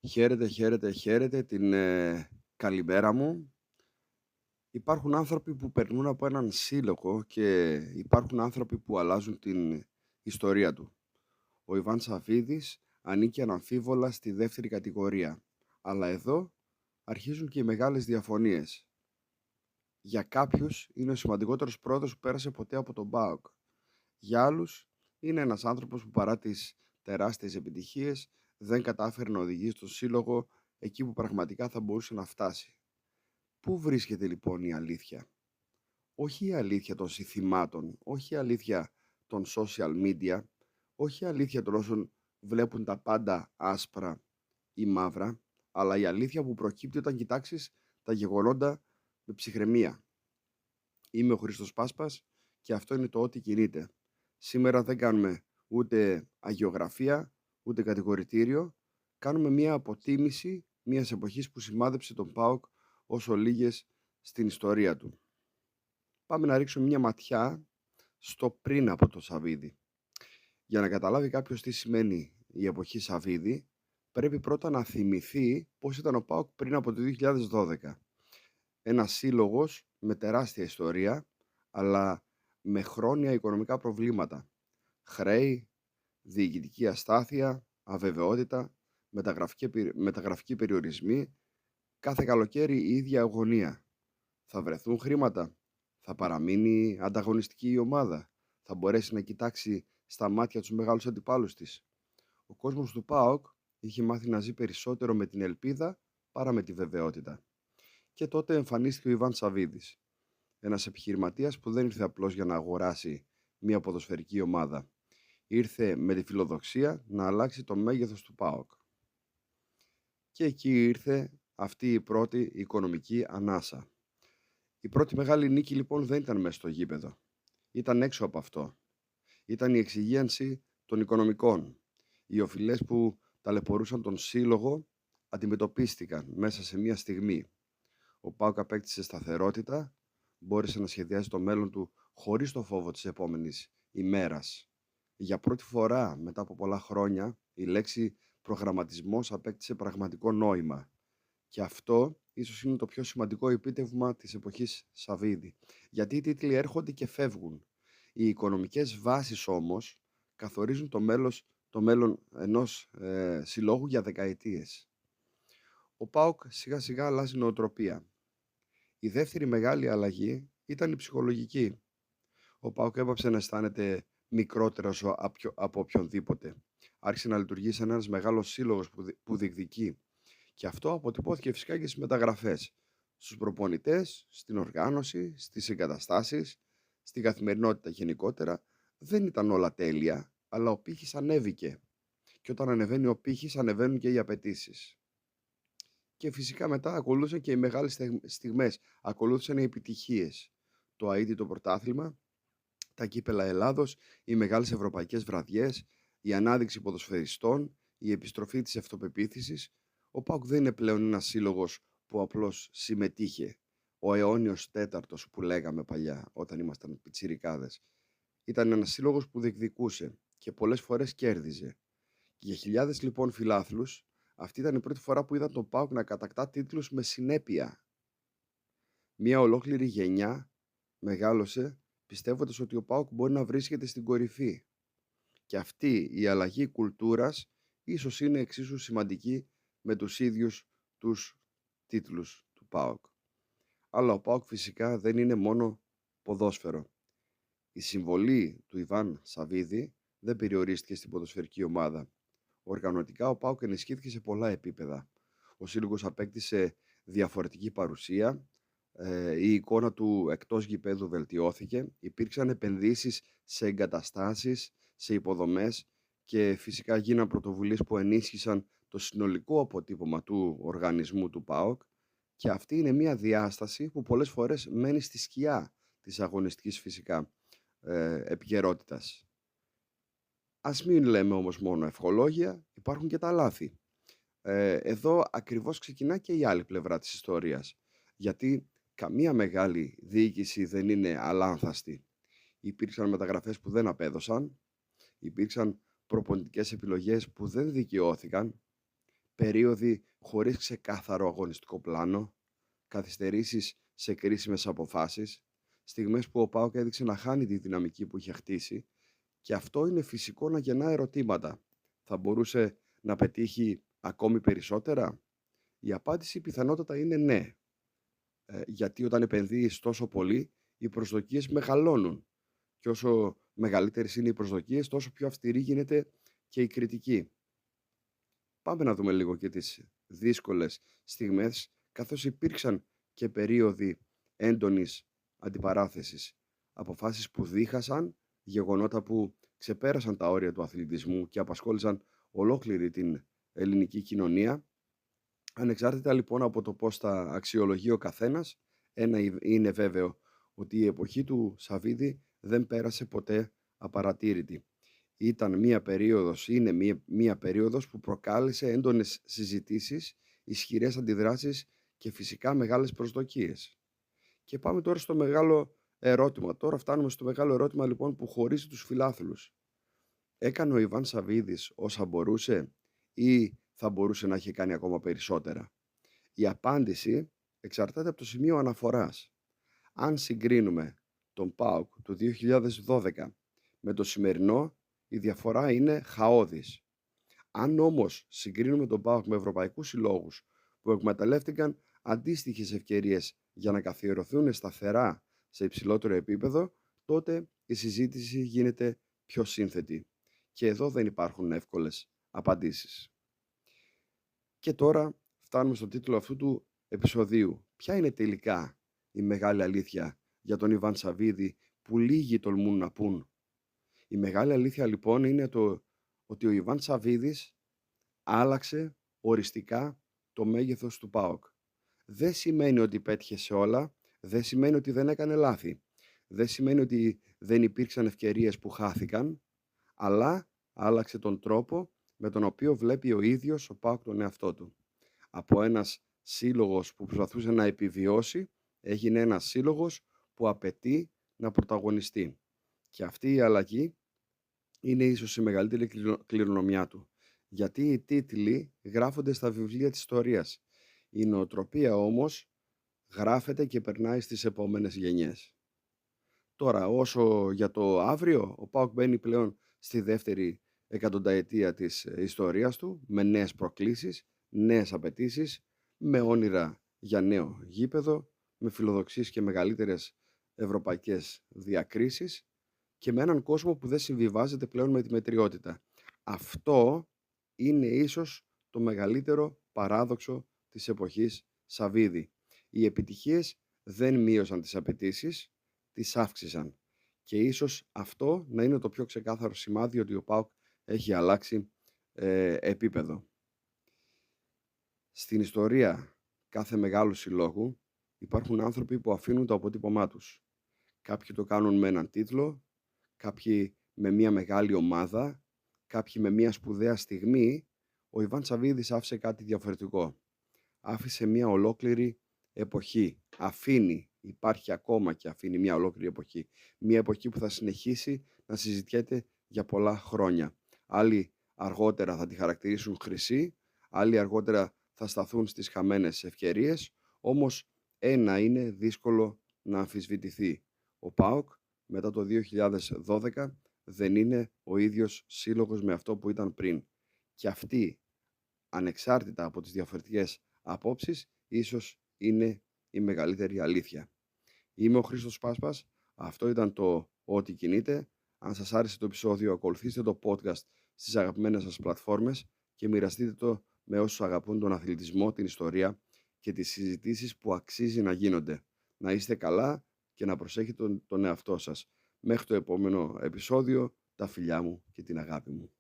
Χαίρετε, χαίρετε, χαίρετε την καλημέρα μου. Υπάρχουν άνθρωποι που περνούν από έναν σύλλογο και υπάρχουν άνθρωποι που αλλάζουν την ιστορία του. Ο Ιβάν Σαββίδης ανήκει αναμφίβολα στη δεύτερη κατηγορία. Αλλά εδώ αρχίζουν και οι μεγάλες διαφωνίες. Για κάποιους είναι ο σημαντικότερος πρόεδρος που πέρασε ποτέ από τον ΠΑΟΚ. Για άλλους είναι ένας άνθρωπος που παρά τις τεράστιες επιτυχίες δεν κατάφερε να οδηγήσει τον σύλλογο εκεί που πραγματικά θα μπορούσε να φτάσει. Πού βρίσκεται λοιπόν η αλήθεια? Όχι η αλήθεια των συνθημάτων, όχι η αλήθεια των social media, όχι η αλήθεια των όσων βλέπουν τα πάντα άσπρα ή μαύρα, αλλά η αλήθεια που προκύπτει όταν κοιτάξεις τα γεγονότα με ψυχραιμία. Είμαι ο Χρήστος Πάσπας και αυτό είναι το «Ό,τι κινείται». Σήμερα δεν κάνουμε ούτε αγιογραφία, ούτε κατηγορητήριο. Κάνουμε μία αποτίμηση μιας εποχής που σημάδεψε τον ΠΑΟΚ όσο λίγες στην ιστορία του. Πάμε να ρίξουμε μια ματιά στο πριν από το Σαββίδι. Για να καταλάβει κάποιος τι σημαίνει η εποχή Σαββίδι, πρέπει πρώτα να θυμηθεί πώς ήταν ο ΠΑΟΚ πριν από το 2012. Ένας σύλλογος με τεράστια ιστορία, αλλά με χρόνια οικονομικά προβλήματα. Χρέη, διοικητική αστάθεια, αβεβαιότητα, μεταγραφικοί περιορισμοί, κάθε καλοκαίρι η ίδια αγωνία. Θα βρεθούν χρήματα, θα παραμείνει ανταγωνιστική η ομάδα, θα μπορέσει να κοιτάξει στα μάτια τους μεγάλους αντιπάλους της. Ο κόσμος του ΠΑΟΚ είχε μάθει να ζει περισσότερο με την ελπίδα παρά με τη βεβαιότητα. Και τότε εμφανίστηκε ο Ιβάν Σαββίδης, ένας επιχειρηματίας που δεν ήρθε απλώς για να αγοράσει μια ποδοσφαιρική ομάδα. Ήρθε με τη φιλοδοξία να αλλάξει το μέγεθος του ΠΑΟΚ. Και εκεί ήρθε αυτή η πρώτη οικονομική ανάσα. Η πρώτη μεγάλη νίκη λοιπόν δεν ήταν μέσα στο γήπεδο. Ήταν έξω από αυτό. Ήταν η εξυγίανση των οικονομικών. Οι οφειλές που ταλαιπωρούσαν τον σύλλογο αντιμετωπίστηκαν μέσα σε μια στιγμή. Ο ΠΑΟΚ απέκτησε σταθερότητα, μπόρεσε να σχεδιάσει το μέλλον του χωρίς το φόβο της επόμενης ημέρας. Για πρώτη φορά μετά από πολλά χρόνια η λέξη προγραμματισμός απέκτησε πραγματικό νόημα. Και αυτό ίσως είναι το πιο σημαντικό επίτευγμα της εποχής Σαββίδη. Γιατί οι τίτλοι έρχονται και φεύγουν. Οι οικονομικές βάσεις όμως καθορίζουν το μέλλον ενός συλλόγου για δεκαετίες. Ο ΠΑΟΚ σιγά σιγά αλλάζει νοοτροπία. Η δεύτερη μεγάλη αλλαγή ήταν η ψυχολογική. Ο ΠΑΟΚ έπαψε να αισθάνεται μικρότερος από οποιονδήποτε. Άρχισε να λειτουργεί σαν ένας μεγάλος σύλλογος που διεκδικεί. Και αυτό αποτυπώθηκε φυσικά και στις μεταγραφές. Στους προπονητές, στην οργάνωση, στις εγκαταστάσεις, στην καθημερινότητα γενικότερα. Δεν ήταν όλα τέλεια, αλλά ο πύχης ανέβηκε. Και όταν ανεβαίνει ο πύχης, ανεβαίνουν και οι απαιτήσεις. Και φυσικά μετά ακολούθησαν και οι μεγάλες στιγμές. Ακολούθησαν οι επιτυχίες. Το αίτητο πρωτάθλημα, τα κύπελα Ελλάδος, οι μεγάλες ευρωπαϊκές βραδιές, η ανάδειξη ποδοσφαιριστών, η επιστροφή της αυτοπεποίθησης. Ο ΠΑΟΚ δεν είναι πλέον ένας σύλλογος που απλώς συμμετείχε. Ο αιώνιος τέταρτος που λέγαμε παλιά όταν ήμασταν πιτσιρικάδες. Ήταν ένας σύλλογος που διεκδικούσε και πολλές φορές κέρδιζε. Και για χιλιάδες λοιπόν φιλάθλους, αυτή ήταν η πρώτη φορά που είδαν τον ΠΑΟΚ να κατακτά τίτλους με συνέπεια. Μια ολόκληρη γενιά μεγάλωσε πιστεύοντας ότι ο ΠΑΟΚ μπορεί να βρίσκεται στην κορυφή. Και αυτή η αλλαγή κουλτούρας ίσως είναι εξίσου σημαντική με τους ίδιους τους τίτλους του ΠΑΟΚ. Αλλά ο ΠΑΟΚ φυσικά δεν είναι μόνο ποδόσφαιρο. Η συμβολή του Ιβάν Σαββίδη δεν περιορίστηκε στην ποδοσφαιρική ομάδα. Οργανωτικά ο ΠΑΟΚ ενισχύθηκε σε πολλά επίπεδα. Ο σύλλογος απέκτησε διαφορετική παρουσία, η εικόνα του εκτός γηπέδου βελτιώθηκε, υπήρξαν επενδύσεις σε εγκαταστάσεις, σε υποδομές και φυσικά γίναν πρωτοβουλίες που ενίσχυσαν το συνολικό αποτύπωμα του οργανισμού του ΠΑΟΚ και αυτή είναι μια διάσταση που πολλές φορές μένει στη σκιά της αγωνιστικής φυσικά επικαιρότητας. Ας μην λέμε όμως μόνο ευχολόγια, υπάρχουν και τα λάθη. Εδώ ακριβώς ξεκινά και η άλλη πλευρά της ιστορίας. Γιατί καμία μεγάλη διοίκηση δεν είναι αλάνθαστη. Υπήρξαν μεταγραφές που δεν απέδωσαν, υπήρξαν προπονητικές επιλογές που δεν δικαιώθηκαν, περίοδοι χωρίς ξεκάθαρο αγωνιστικό πλάνο, καθυστερήσεις σε κρίσιμες αποφάσεις, στιγμές που ο ΠΑΟΚ έδειξε να χάνει τη δυναμική που είχε χτίσει και αυτό είναι φυσικό να γεννά ερωτήματα. Θα μπορούσε να πετύχει ακόμη περισσότερα? Η απάντηση πιθανότατα είναι ναι. Γιατί όταν επενδύεις τόσο πολύ, οι προσδοκίες μεγαλώνουν. Και όσο μεγαλύτερες είναι οι προσδοκίες, τόσο πιο αυστηρή γίνεται και η κριτική. Πάμε να δούμε λίγο και τις δύσκολες στιγμές, καθώς υπήρξαν και περίοδοι έντονης αντιπαράθεσης. Αποφάσεις που δίχασαν, γεγονότα που ξεπέρασαν τα όρια του αθλητισμού και απασχόλησαν ολόκληρη την ελληνική κοινωνία. Ανεξάρτητα λοιπόν από το πώς τα αξιολογεί ο καθένας, ένα είναι βέβαιο, ότι η εποχή του Σαββίδη δεν πέρασε ποτέ απαρατήρητη. Ήταν είναι μία περίοδος που προκάλεσε έντονες συζητήσεις, ισχυρές αντιδράσεις και φυσικά μεγάλες προσδοκίες. Και πάμε τώρα στο μεγάλο ερώτημα. Τώρα φτάνουμε στο μεγάλο ερώτημα λοιπόν που χωρίζει τους φιλάθλους. Έκανε ο Ιβάν Σαββίδης όσα μπορούσε ή θα μπορούσε να έχει κάνει ακόμα περισσότερα? Η απάντηση εξαρτάται από το σημείο αναφοράς. Αν συγκρίνουμε τον ΠΑΟΚ του 2012 με το σημερινό, η διαφορά είναι χαόδης. Αν όμως συγκρίνουμε τον ΠΑΟΚ με ευρωπαϊκούς συλλόγους που εκμεταλλεύτηκαν αντίστοιχες ευκαιρίες για να καθιερωθούν σταθερά σε υψηλότερο επίπεδο, τότε η συζήτηση γίνεται πιο σύνθετη. Και εδώ δεν υπάρχουν εύκολες απαντήσεις. Και τώρα φτάνουμε στον τίτλο αυτού του επεισοδίου. Ποια είναι τελικά η μεγάλη αλήθεια για τον Ιβάν Σαββίδη που λίγοι τολμούν να πούν? Η μεγάλη αλήθεια λοιπόν είναι ότι ο Ιβάν Σαββίδης άλλαξε οριστικά το μέγεθος του ΠΑΟΚ. Δεν σημαίνει ότι πέτυχε σε όλα, δεν σημαίνει ότι δεν έκανε λάθη, δεν σημαίνει ότι δεν υπήρξαν ευκαιρίες που χάθηκαν, αλλά άλλαξε τον τρόπο με τον οποίο βλέπει ο ίδιος ο ΠΑΟΚ τον εαυτό του. Από ένας σύλλογος που προσπαθούσε να επιβιώσει, έγινε ένας σύλλογος που απαιτεί να πρωταγωνιστεί. Και αυτή η αλλαγή είναι ίσως η μεγαλύτερη κληρονομιά του. Γιατί οι τίτλοι γράφονται στα βιβλία της ιστορίας. Η νοοτροπία όμως γράφεται και περνάει στις επόμενες γενιές. Τώρα, όσο για το αύριο, ο ΠΑΟΚ μπαίνει πλέον στη δεύτερη εκατονταετία της ιστορίας του, με νέες προκλήσεις, νέες απαιτήσεις, με όνειρα για νέο γήπεδο, με φιλοδοξίες και μεγαλύτερες ευρωπαϊκές διακρίσεις και με έναν κόσμο που δεν συμβιβάζεται πλέον με τη μετριότητα. Αυτό είναι ίσως το μεγαλύτερο παράδοξο της εποχής Σαββίδη. Οι επιτυχίες δεν μείωσαν τις απαιτήσεις, τις αύξησαν. Και ίσως αυτό να είναι το πιο ξεκάθαρο σημάδι ότι ο ΠΑΟΚ έχει αλλάξει επίπεδο. Στην ιστορία κάθε μεγάλου συλλόγου υπάρχουν άνθρωποι που αφήνουν το αποτύπωμά τους. Κάποιοι το κάνουν με έναν τίτλο, κάποιοι με μια μεγάλη ομάδα, κάποιοι με μια σπουδαία στιγμή. Ο Ιβάν Σαββίδης άφησε κάτι διαφορετικό. Άφησε μια ολόκληρη εποχή. Υπάρχει ακόμα και αφήνει μια ολόκληρη εποχή. Μια εποχή που θα συνεχίσει να συζητιέται για πολλά χρόνια. Άλλοι αργότερα θα τη χαρακτηρίσουν χρυσή, άλλοι αργότερα θα σταθούν στις χαμένες ευκαιρίες, όμως ένα είναι δύσκολο να αμφισβητηθεί. Ο ΠΑΟΚ μετά το 2012 δεν είναι ο ίδιος σύλλογος με αυτό που ήταν πριν. Και αυτή, ανεξάρτητα από τις διαφορετικές απόψεις, ίσως είναι η μεγαλύτερη αλήθεια. Είμαι ο Χρήστος Πάσπας, αυτό ήταν το «Ό,τι κινείται». Αν σας άρεσε το επεισόδιο, ακολουθήστε το podcast στις αγαπημένες σας πλατφόρμες και μοιραστείτε το με όσους αγαπούν τον αθλητισμό, την ιστορία και τις συζητήσεις που αξίζει να γίνονται. Να είστε καλά και να προσέχετε τον εαυτό σας. Μέχρι το επόμενο επεισόδιο, τα φιλιά μου και την αγάπη μου.